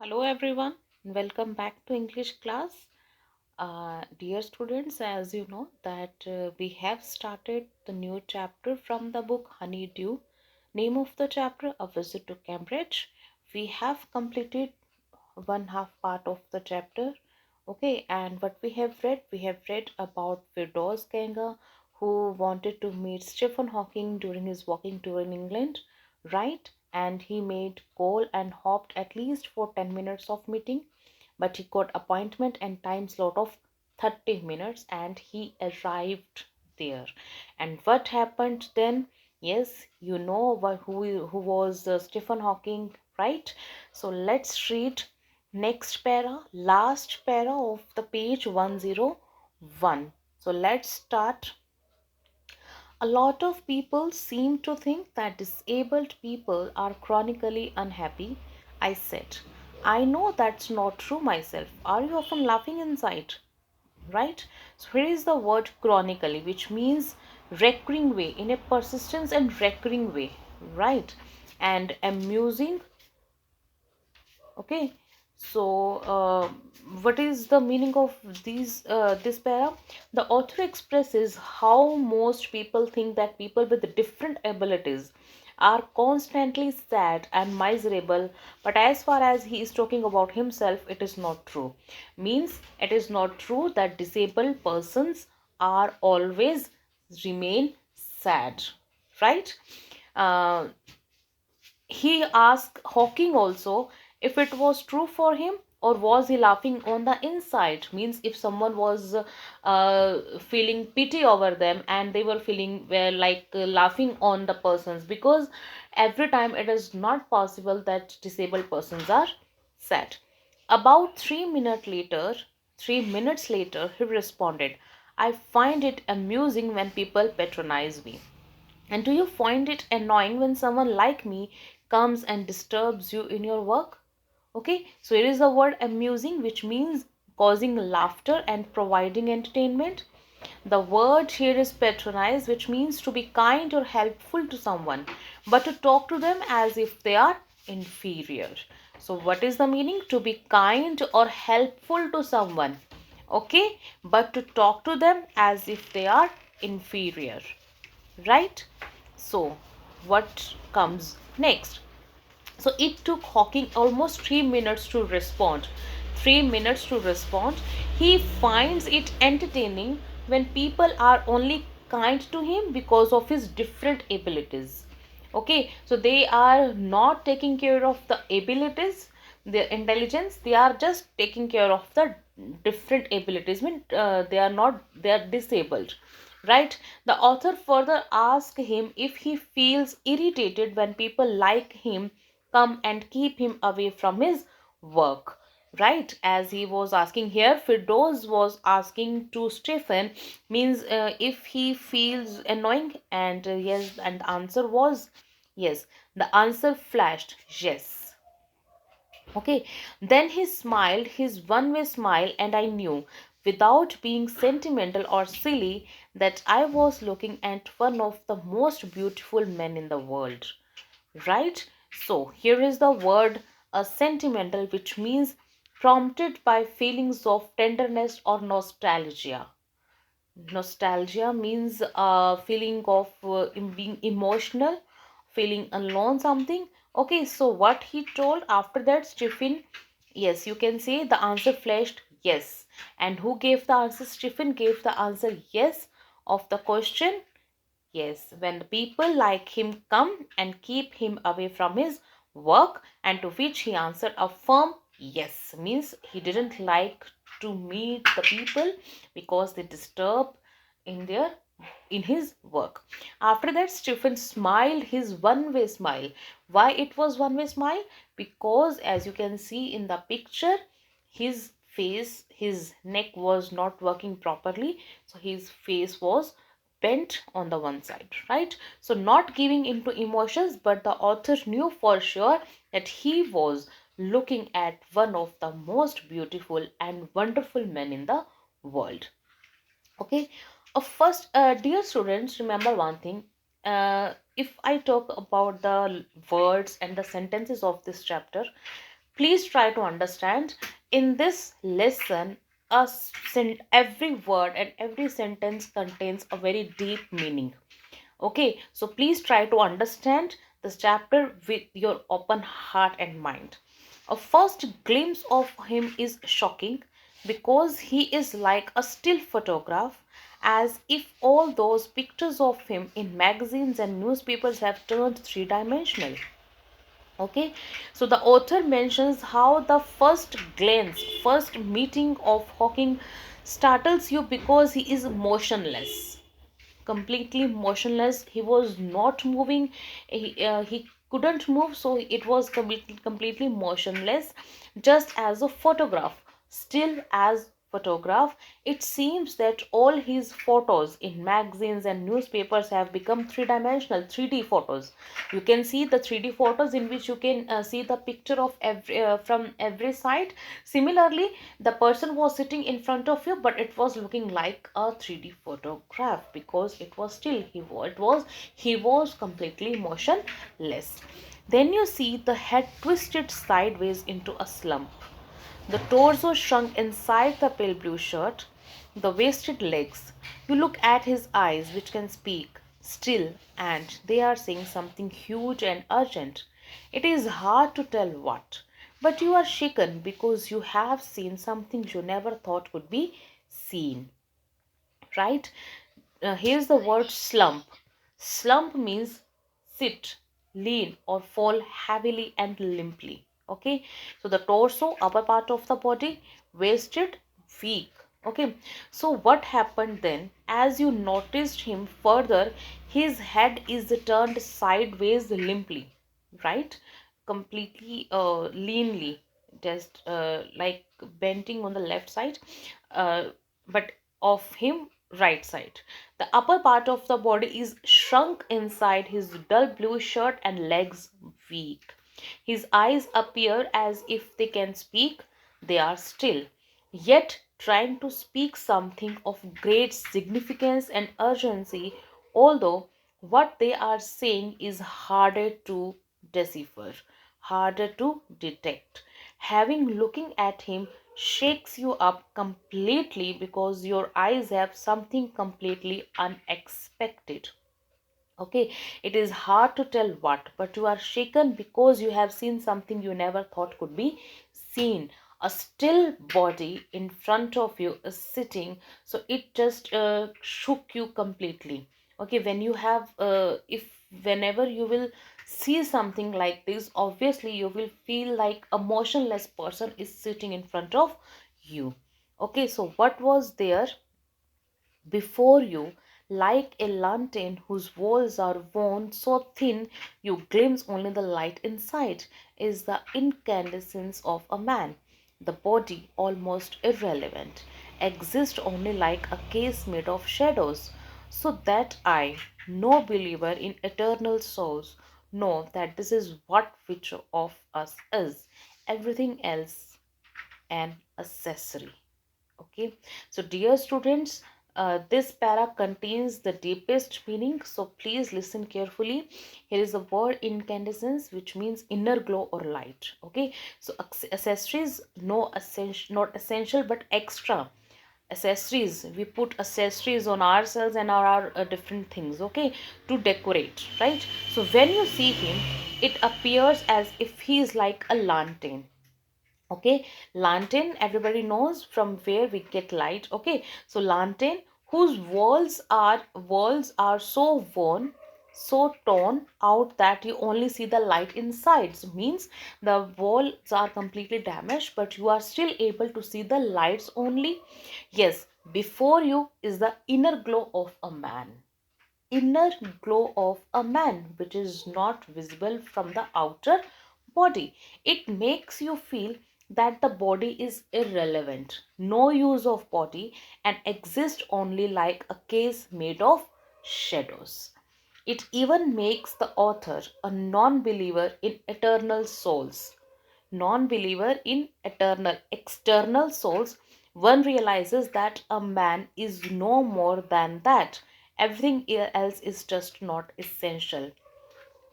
Hello everyone, welcome back to English class. Dear students, as you know that we have started the new chapter from the book Honeydew. Name of the chapter, A Visit to Cambridge. We have completed one half part of the chapter. Okay, and what we have read about Firdaus Ganga who wanted to meet Stephen Hawking during his walking tour in England, right? And he made call and hopped at least for 10 minutes of meeting, but he got appointment and time slot of 30 minutes and he arrived there. And what happened then? Yes, you know who was Stephen Hawking, right? So let's read next para, last para of the page 101. So let's start. A lot of people seem to think that disabled people are chronically unhappy. I said, I know that's not true myself. Are you often laughing inside? Right? So here is the word chronically, which means recurring way, in a persistence and recurring way, right? And amusing. Okay, so what is the meaning of this para? The author expresses how most people think that people with different abilities are constantly sad and miserable, but as far as he is talking about himself, it is not true. Means it is not true that disabled persons are always remain sad, right? uh, he asked Hawking also if it was true for him, or was he laughing on the inside. Means if someone was feeling pity over them and they were feeling laughing on the persons, because every time it is not possible that disabled persons are sad. About 3 minutes later, he responded, I find it amusing when people patronize me. And do you find it annoying when someone like me comes and disturbs you in your work? Okay, so here is the word amusing, which means causing laughter and providing entertainment. The word here is patronize, which means to be kind or helpful to someone, but to talk to them as if they are inferior. So, what is the meaning? To be kind or helpful to someone, okay, but to talk to them as if they are inferior, right? So, what comes next? So, it took Hawking almost 3 minutes to respond. 3 minutes to respond. He finds it entertaining when people are only kind to him because of his different abilities. Okay, so they are not taking care of the abilities, their intelligence, they are just taking care of the different abilities. They are not, they are disabled, right? The author further asks him if he feels irritated when people like him come and keep him away from his work, right? As he was asking here, Firdaus was asking to Stephen, means if he feels annoying, and yes, and the answer was yes. The answer flashed yes. Okay, then he smiled his one way smile, and I knew, without being sentimental or silly, that I was looking at one of the most beautiful men in the world. Right? So, here is the word sentimental, which means prompted by feelings of tenderness or nostalgia. Nostalgia means feeling of being emotional, feeling alone, something. Okay, so what he told after that, Stephen, yes, you can say the answer flashed yes. And who gave the answer? Stephen gave the answer yes of the question. Yes, when the people like him come and keep him away from his work, and to which he answered a firm yes. Means he didn't like to meet the people because they disturb in their in his work. After that, Stephen smiled his one-way smile. Why it was one-way smile? Because as you can see in the picture, his face, his neck was not working properly, so his face was bent on the one side, right? So not giving into emotions, but the author knew for sure that he was looking at one of the most beautiful and wonderful men in the world. Okay, first, dear students, remember one thing. If I talk about the words and the sentences of this chapter, Please try to understand. In this lesson, every word and every sentence contains a very deep meaning. Okay, so please try to understand this chapter with your open heart and mind. A first glimpse of him is shocking because he is like a still photograph, as if all those pictures of him in magazines and newspapers have turned three dimensional. Okay, so the author mentions how the first glance, first meeting of Hawking startles you because he is motionless, completely motionless. He was not moving. He couldn't move, so it was completely motionless, just as a photograph, still as photograph. It seems that all his photos in magazines and newspapers have become three-dimensional, 3D photos. You can see the 3D photos in which you can see the picture of every from every side. Similarly, the person was sitting in front of you, but it was looking like a 3D photograph because it was still, he was completely motionless. Then you see the head twisted sideways into a slump, the torso shrunk inside the pale blue shirt, the wasted legs. You look at his eyes, which can speak still, and they are saying something huge and urgent. It is hard to tell what, but you are shaken because you have seen something you never thought could be seen. Right? Here's the word slump. Slump means sit, lean, or fall heavily and limply. Okay, so the torso, upper part of the body, wasted, weak. Okay, so what happened then? As you noticed him further, his head is turned sideways limply, right? Completely leanly, just like bending on the left side, but of him right side. The upper part of the body is shrunk inside his dull blue shirt and legs weak. His eyes appear as if they can speak, they are still, yet trying to speak something of great significance and urgency, although what they are saying is harder to decipher, harder to detect. Having looking at him shakes you up completely because your eyes have something completely unexpected. Okay, it is hard to tell what, but you are shaken because you have seen something you never thought could be seen. A still body in front of you is sitting, so it just shook you completely. Okay, when you have, if whenever you will see something like this, obviously you will feel like a motionless person is sitting in front of you. Okay, so what was there before you, like a lantern whose walls are worn so thin you glimpse only the light inside, is the incandescence of a man. The body, almost irrelevant, exists only like a case made of shadows. So that I, no believer in eternal souls, know that this is what which of us is. Everything else an accessory. Okay, so dear students, this para contains the deepest meaning, so please listen carefully. Here is the word incandescence, which means inner glow or light. Okay, so accessories, no essential, not essential but extra accessories. We put accessories on ourselves and our different things, okay, to decorate, right? So when you see him, it appears as if he is like a lantern. Okay, lantern, everybody knows from where we get light. Okay, so lantern whose walls are so worn, so torn out that you only see the light inside. So means the walls are completely damaged, but you are still able to see the lights only. Yes, before you is the inner glow of a man, inner glow of a man, which is not visible from the outer body. It makes you feel that the body is irrelevant, no use of body, and exists only like a case made of shadows. It even makes the author a non believer in eternal souls, non-believer in eternal external souls. One realizes that a man is no more than that. Everything else is just not essential.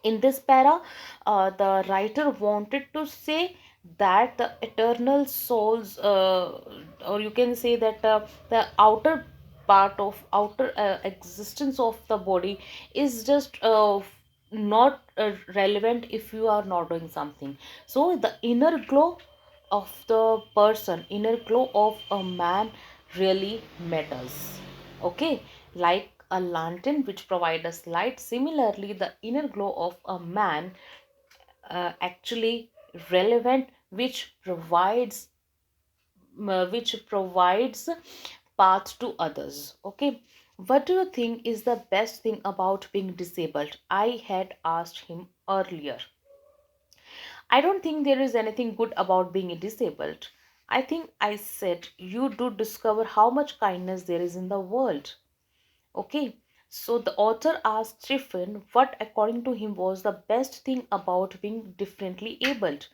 In this para, the writer wanted to say that the eternal souls, or you can say that the outer part of outer existence of the body is just not relevant if you are not doing something. So the inner glow of the person, inner glow of a man really matters. Okay, like a lantern which provides us light, similarly the inner glow of a man actually relevant, which provides path to others. Okay, what do you think is the best thing about being disabled? I had asked him earlier. I don't think there is anything good about being disabled. I think I said you do discover how much kindness there is in the world. Okay, so the author asked Stephen what, according to him, was the best thing about being differently abled.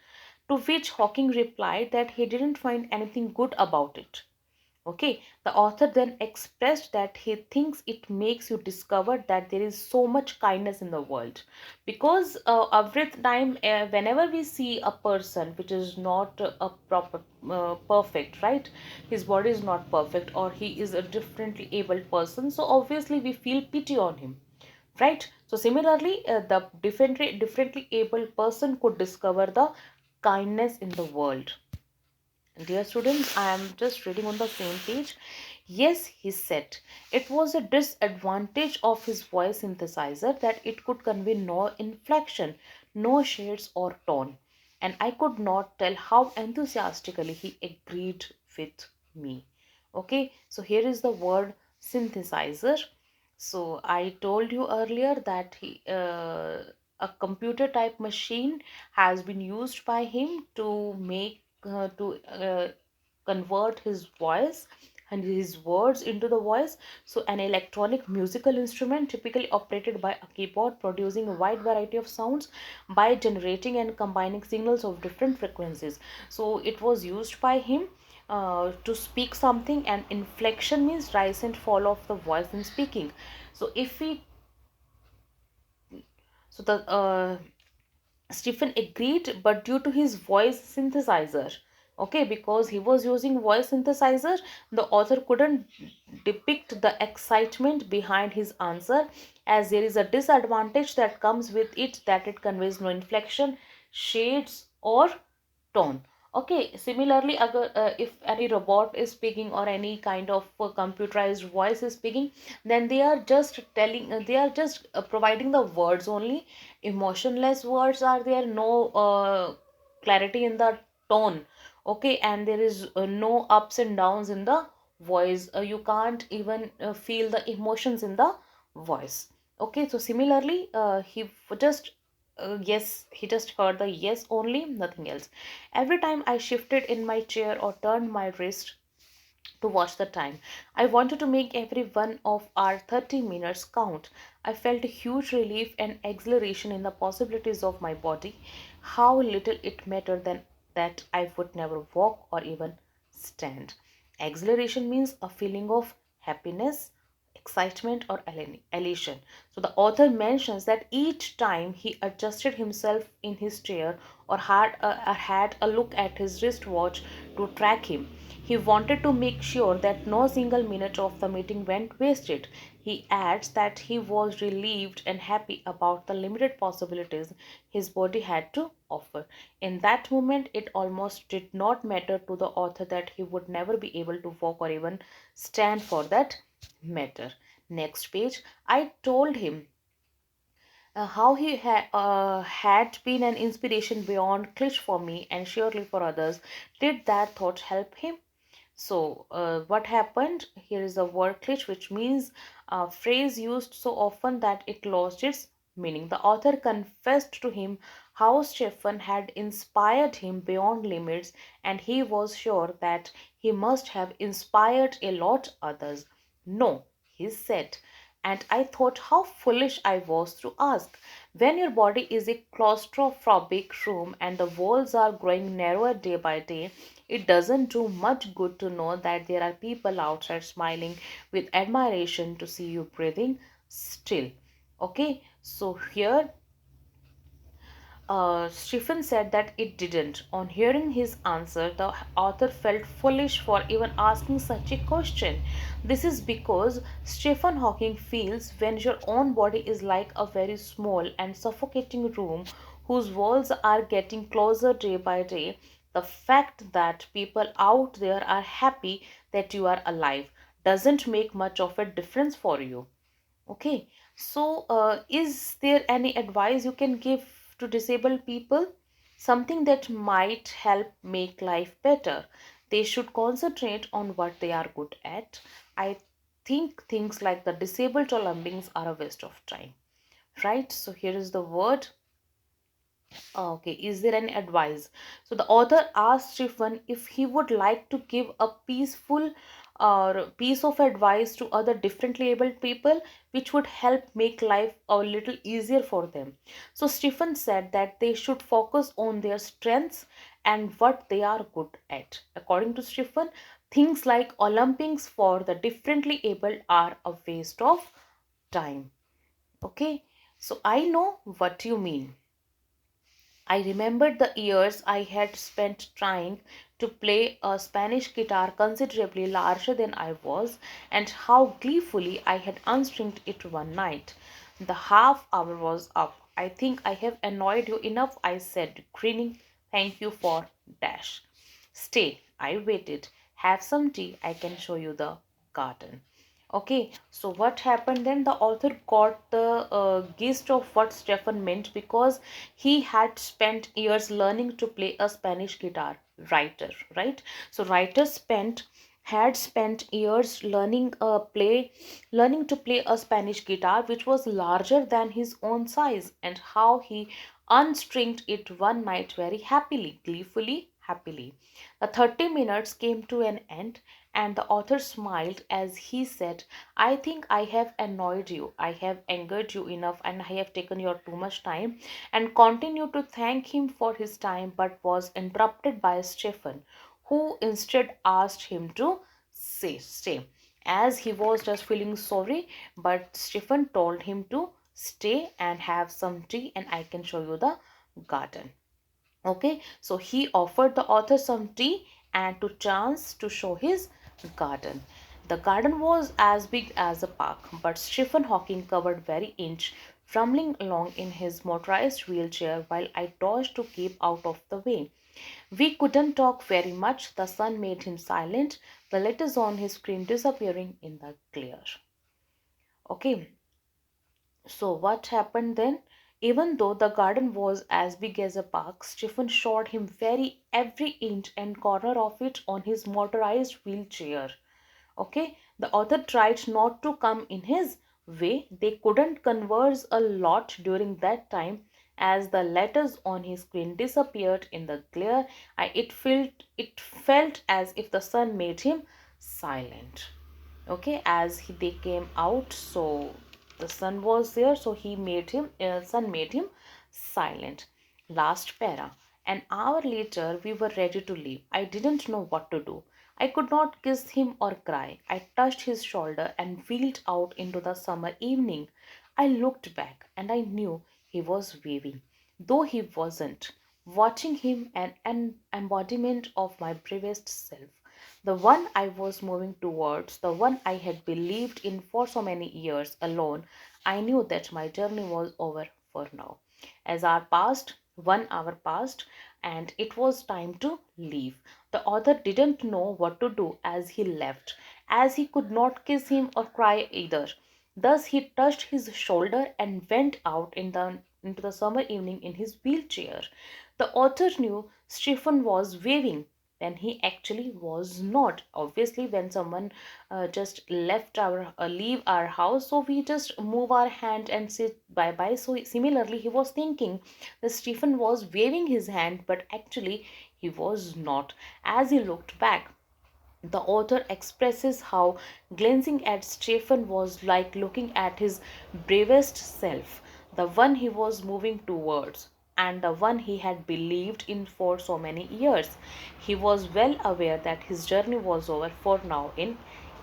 To which Hawking replied that he didn't find anything good about it. Okay, the author then expressed that he thinks it makes you discover that there is so much kindness in the world, because every time, whenever we see a person which is not a proper perfect, right, his body is not perfect or he is a differently abled person, so obviously we feel pity on him, right? So similarly, the differently abled person could discover the kindness in the world. Dear students, I am just reading on the same page. Yes, he said, it was a disadvantage of his voice synthesizer that it could convey no inflection, no shades or tone. And I could not tell how enthusiastically he agreed with me. Okay, so here is the word synthesizer. So I told you earlier that a computer type machine has been used by him to convert his voice and his words into the voice. So an electronic musical instrument typically operated by a keyboard, producing a wide variety of sounds by generating and combining signals of different frequencies. So it was used by him to speak something, and inflection means rise and fall of the voice in speaking. So if we so the Stephen agreed, but due to his voice synthesizer, okay, because he was using voice synthesizer, the author couldn't depict the excitement behind his answer, as there is a disadvantage that comes with it, that it conveys no inflection, shades, or tone. Okay, similarly, if any robot is speaking or any kind of computerized voice is speaking, then they are just providing the words only. Emotionless words are there, no clarity in the tone. Okay, and there is no ups and downs in the voice. You can't even feel the emotions in the voice. Okay, so similarly, he just heard the yes only, nothing else. Every time I shifted in my chair or turned my wrist to watch the time, I wanted to make every one of our 30 minutes count. I felt a huge relief and exhilaration in the possibilities of my body. How little it mattered then that I would never walk or even stand. Exhilaration means a feeling of happiness, excitement, or elation. So the author mentions that each time he adjusted himself in his chair or had a look at his wristwatch to track him, he wanted to make sure that no single minute of the meeting went wasted. He adds that he was relieved and happy about the limited possibilities his body had to offer. In that moment, it almost did not matter to the author that he would never be able to walk or even stand for that matter. Next page, I told him how he had been an inspiration beyond Klitsch for me and surely for others. Did that thought help him? So, what happened? Here is the word glitch, which means a phrase used so often that it lost its meaning. The author confessed to him how Stephen had inspired him beyond limits, and he was sure that he must have inspired a lot others. No, he said, and I thought how foolish I was to ask. When your body is a claustrophobic room and the walls are growing narrower day by day, it doesn't do much good to know that there are people outside smiling with admiration to see you breathing still. Okay, so here Stephen said that it didn't. On hearing his answer, the author felt foolish for even asking such a question. This is because Stephen Hawking feels when your own body is like a very small and suffocating room whose walls are getting closer day by day, the fact that people out there are happy that you are alive doesn't make much of a difference for you. Okay, so is there any advice you can give to disabled people? Something that might help make life better. They should concentrate on what they are good at. I think things like the disabled Olympics are a waste of time, right? So here is the word. Okay, is there any advice? So the author asked Stephen if he would like to give a peaceful or piece of advice to other differently abled people, which would help make life a little easier for them. So Stephen said that they should focus on their strengths and what they are good at. According to Stephen, things like Olympics for the differently abled are a waste of time. Okay, so I know what you mean. I remembered the years I had spent trying to play a Spanish guitar considerably larger than I was, and how gleefully I had unstringed it one night. The half hour was up. I think I have annoyed you enough, I said, grinning. Thank you for dash. Stay, I waited. Have some tea. I can show you the garden. Okay, so what happened then? The author got the gist of what Stefan meant because he had spent years learning to play a Spanish guitar. Writer, right? So writer spent had spent years learning to play a Spanish guitar which was larger than his own size, and how he unstringed it one night very happily, gleefully, happily. The 30 minutes came to an end, and the author smiled as he said, I think I have annoyed you, I have angered you enough, and I have taken your too much time, and continued to thank him for his time, but was interrupted by Stephen, who instead asked him to stay. As he was just feeling sorry, but Stephen told him to stay and have some tea, and I can show you the garden. Okay, so he offered the author some tea and to chance to show his garden. The garden was as big as a park, but Stephen Hawking covered very inch, fumbling along in his motorized wheelchair while I dodged to keep out of the way. We couldn't talk very much. The sun made him silent, the letters on his screen disappearing in the glare. Okay, so what happened then? Even though the garden was as big as a park, Stephen showed him every inch and corner of it on his motorized wheelchair. Okay, the author tried not to come in his way. They couldn't converse a lot during that time as the letters on his screen disappeared in the glare. It felt as if the sun made him silent. Okay, as they came out, so the sun was there, so he made him sun made him silent. Last para. An hour later we were ready to leave. I didn't know what to do. I could not kiss him or cry. I touched his shoulder and wheeled out into the summer evening. I looked back and I knew he was waving, though he wasn't. Watching him, an embodiment of my bravest self, the one I was moving towards, the one I had believed in for so many years alone. I knew that my journey was over for now. As our passed, 1 hour passed, and it was time to leave. The author didn't know what to do as he left, as he could not kiss him or cry either. Thus he touched his shoulder and went out into the summer evening in his wheelchair. The author knew Stephen was waving when he actually was not. Obviously, when someone just left our leave our house, so we just move our hand and say bye bye. So similarly, he was thinking that Stephen was waving his hand, but actually he was not. As he looked back, the author expresses how glancing at Stephen was like looking at his bravest self, the one he was moving towards, and the one he had believed in for so many years. He was well aware that his journey was over for now in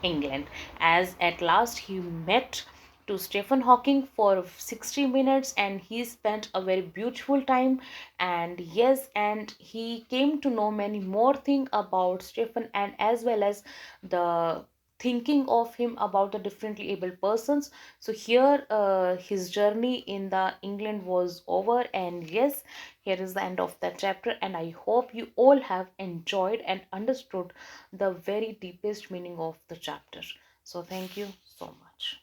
England, as at last he met to Stephen Hawking for 60 minutes, and he spent a very beautiful time. And yes, and he came to know many more things about Stephen, and as well as the thinking of him about the differently able persons. So here his journey in the England was over, and yes, here is the end of that chapter, and I hope you all have enjoyed and understood the very deepest meaning of the chapter. So thank you so much.